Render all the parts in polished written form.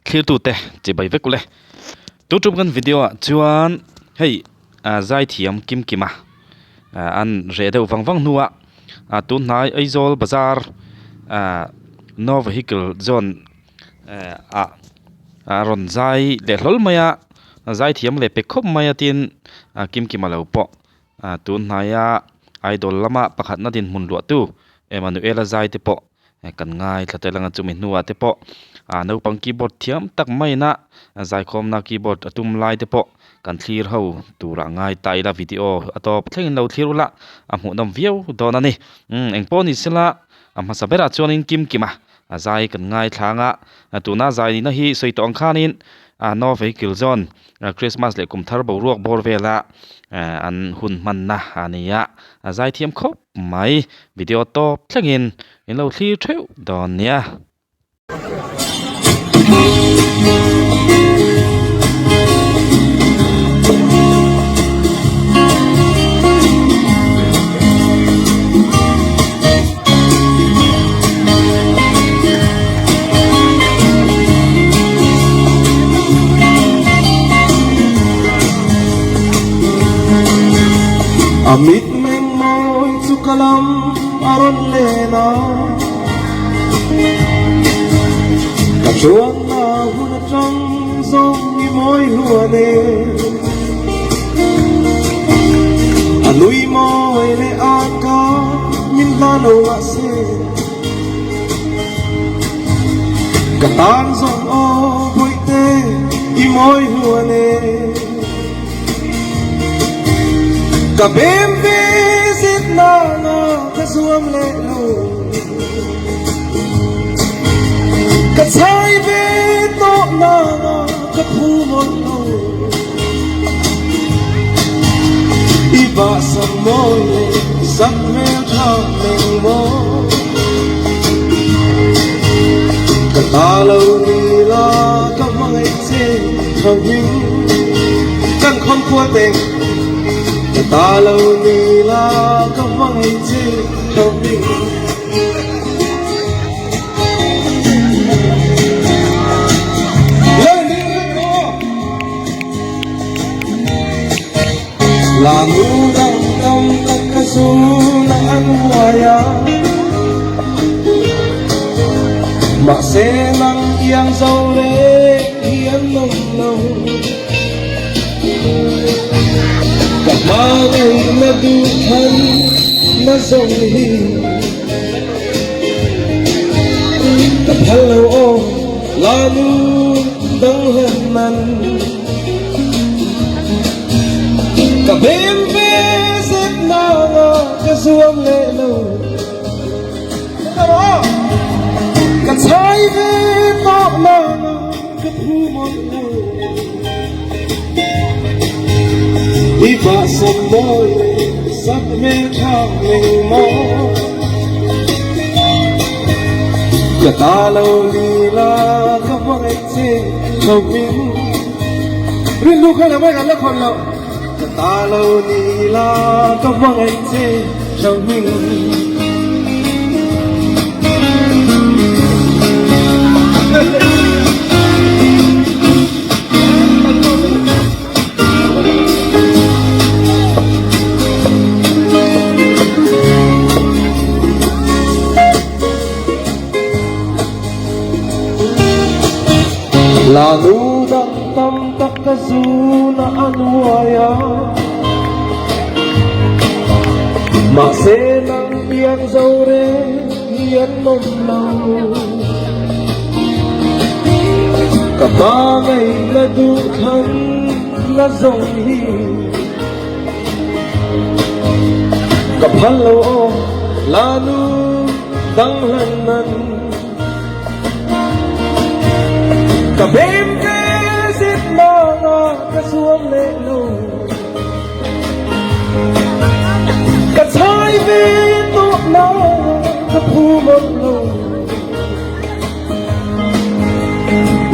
clear tu te chỉ bảy vết cule tu chụpกันvideo à chuan hey zai thiam kim kima an re deuh wang nuwa tu nai Aizawl bazar no vehicle zone ron zai le hlol maya zai thiam le pe khop maya tin kim kima lo po tu naya idol lama pakhat na din mun lo tu Emmanuel zai te po kan ngai thatelanga chumi nuwa te po no pang keyboard thiam tak mai na zai khom na keyboard atum lai te po kan thlir ho tura ngai tai la video atop thlengin lo thirula amu nam view donani engpo ni sila ama sabera chuanin kim kima zai kan ngai thlanga tuna zai na hi soitong khanin no vehicle zone Christmas le kum thar bo ruak bor vela an hun man na ania zai thiam khop mai video top thlengin in lo thlir theu don nia Amit meng moy sukalam aron lena kachuan na hunatang zong ni moy huane anui moy le aka min lano ase katang zong o boite i moy huane kabem visit na nga kasuam lelo katsay bito na nga kapumon no iba sa moy sa mel kameng mo katalaw nila kamay sin kaming kan konpuateng talaw nila kamangiti kami langunang ng nagkasunaan waya masenang iyang zaure iyang nong kapagay na dukhan na zonghi kapalaw o lalo danghanan kabimbisit na nga kasuang lelo katsay vito na nga kapumon mo iba sa moy sa mel kaming mo katalaw nila kamangiti kaming rindu ka naman ang lakon lo katalaw nila kamangiti kaming lalo ng tamtak kasuna anwaya masenang iyang zaure iyang nomlaw kapagay na dukhan na zonghi kapalaw o lalo danghanan kabim visit na nga kasuang lelo katsay bito na kapumon lo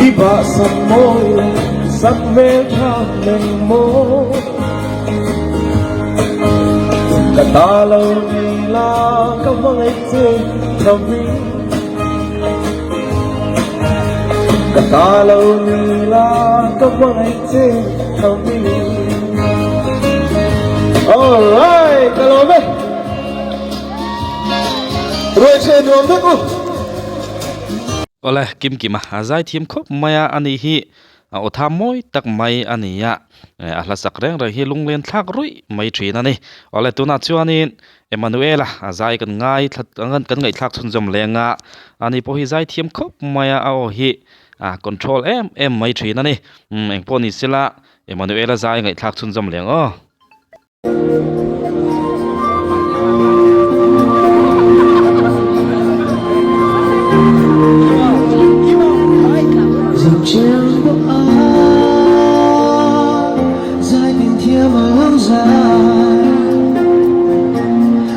iba sa moy sa mel kameng mo katalaw nila kamangiti kami cả lâu ni là các vay trên thầm đi alright kalau be rồi trên đường đất u ole kim kim a zai thiam khop maya ani hi o tham moi tak mai ani ya ahla sakreng ra hi lunglen thak rui mai thina ni ole tuna chuanin Emmanuela zai kan ngai that kan ngai thak chun jom lenga ani po hi zai thiam khop maya a o hi control em mai thina ni engpon ni sila Emmanuela zai ngai thak chun jom leng o dòng chiều của ai dài tình thiên mà lâu dài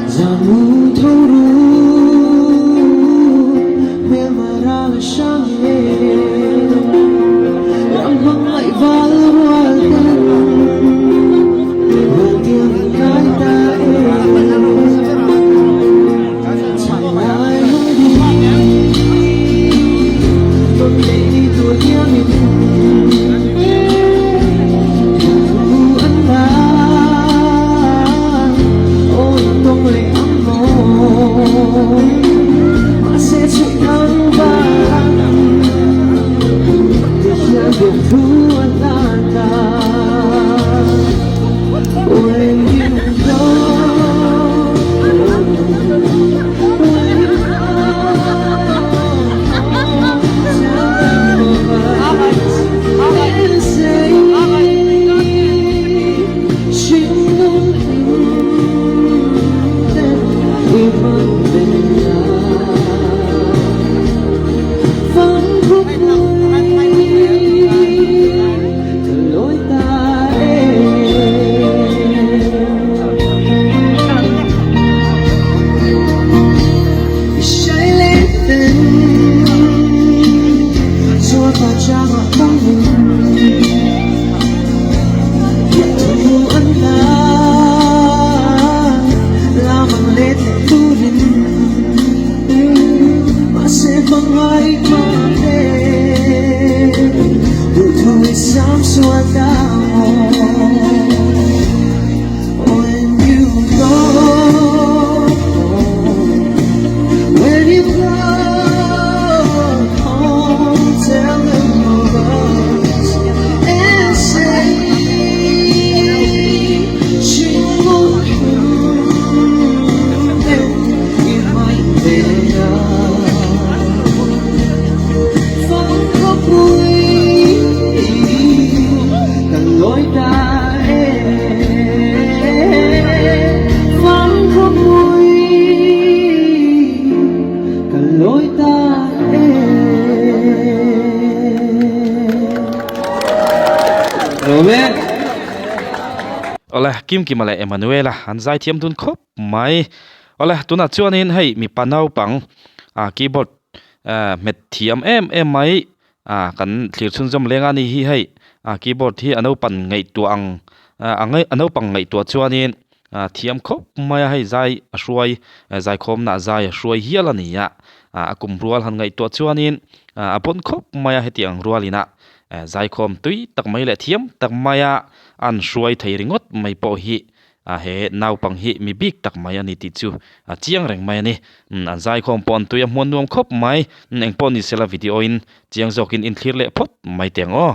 giàn mù thâu ru miền mà ra là sáng nhẹ làm vắng lại và hoa tên vừa tiếng cái ta chẳng ai muốn đi tôi để đi tuổi tiếng mình anh ta ôi tôi người ấm môi mà sẽ chịu đắng và để cho được thu anh ta when you go ole kim kim ale Emmanuela an zai thiam tun khop mai ole tuna chuanin hei mi panau pang keyboard met thiam em mai kan thlir chun jom lenga ni hi hei keyboard hi ano pan ngei tuang angai ano pang ngei tu chuanin thiam khop mai hei zai hruai zai khom na zai hruai hial ania akum rual han ngei tu chuanin apon khop mai hetiang rualina zai khom tui tak mai le thiam tak maya an hruai thei ringot mai po hi he nau pang hi mi bik tak mai ani ti chu chiang reng mai ani an zai khom pon tui a hmuan nuam khop mai eng pon ni sela video in chiang zokin in thlir le phot mai teng o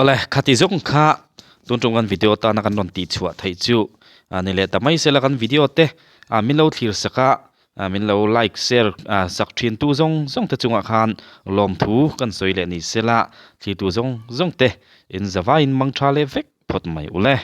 le khati zong kha tun tung kan video ta na kan non ti chhuat thei chu ni le ta mai se la kan video te min lo thlir saka min lo like share sak thin tu zong zong te chunga khan lom thu kan soi le ni sela thli tu zong zong te in zawa in mang tha le vek phot mai ule